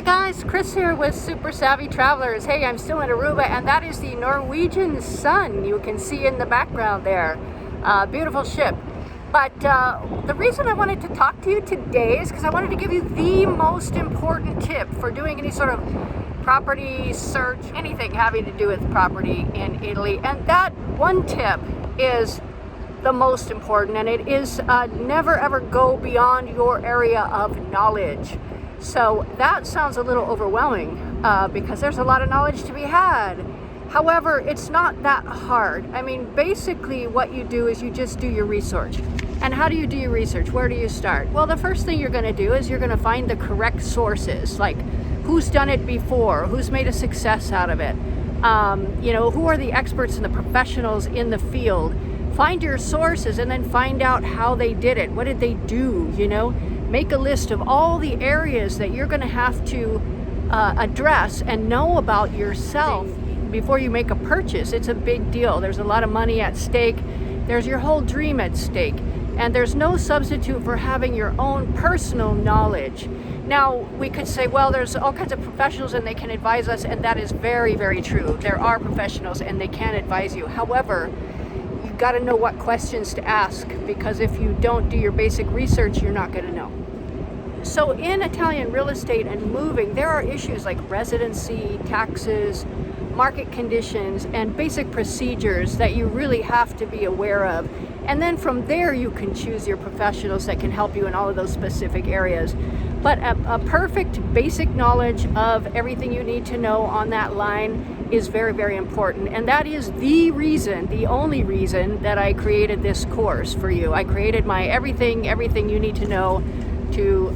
Hi guys, Chris here with Super Savvy Travelers. Hey, I'm still in Aruba and that is the Norwegian sun you can see in the background there. Beautiful ship. But the reason I wanted to talk to you today is because I wanted to give you the most important tip for doing any sort of property search, anything having to do with property in Italy. And that one tip is the most important, and it is never ever go beyond your area of knowledge. So that sounds a little overwhelming because there's a lot of knowledge to be had. However, it's not that hard. I mean, basically what you do is you just do your research. And how do you do your research? Where do you start? Well, the first thing you're going to do is you're going to find the correct sources, like who's done it before, who's made a success out of it. Who are the experts and the professionals in the field? Find your sources and then find out how they did it. What did they do? Make a list of all the areas that you're going to have to address and know about yourself before you make a purchase. It's a big deal. There's a lot of money at stake. There's your whole dream at stake. And there's no substitute for having your own personal knowledge. Now, we could say, well, there's all kinds of professionals and they can advise us, and that is very, very true. There are professionals and they can advise you. However, you've got to know what questions to ask, because if you don't do your basic research, you're not going to know. So in Italian real estate and moving, there are issues like residency, taxes, market conditions, and basic procedures that you really have to be aware of. And then from there, you can choose your professionals that can help you in all of those specific areas. But a perfect basic knowledge of everything you need to know on that line is very, very important. And that is the only reason that I created this course for you. I created my everything you need to know to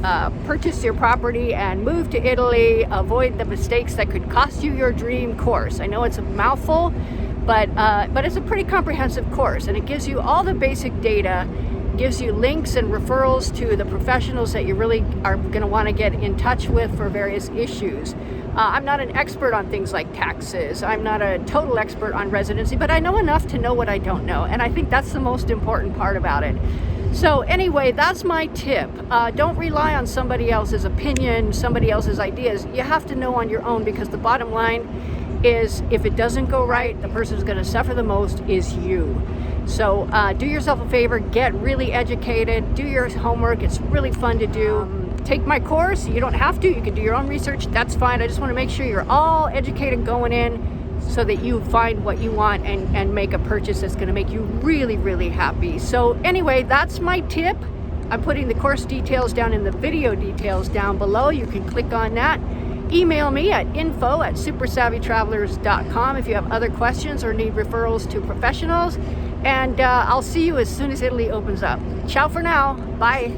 purchase your property and move to Italy, avoid the mistakes that could cost you your dream course. I know it's a mouthful, but it's a pretty comprehensive course, and it gives you all the basic data, gives you links and referrals to the professionals that you really are going to want to get in touch with for various issues. I'm not an expert on things like taxes. I'm not a total expert on residency, but I know enough to know what I don't know, and I think that's the most important part about it. So anyway, that's my tip. Don't rely on somebody else's opinion, somebody else's ideas. You have to know on your own, because the bottom line is if it doesn't go right, the person who's going to suffer the most is you. So do yourself a favor, get really educated, do your homework. It's really fun to do. Take my course. You don't have to. You can do your own research. That's fine. I just want to make sure you're all educated going in, so that you find what you want and make a purchase that's going to make you really, really happy. So anyway, that's my tip. I'm putting the course details down in the video details down below. You can click on that. Email me at info@supersavvytravelers.com if you have other questions or need referrals to professionals. And I'll see you as soon as Italy opens up. Ciao for now. Bye.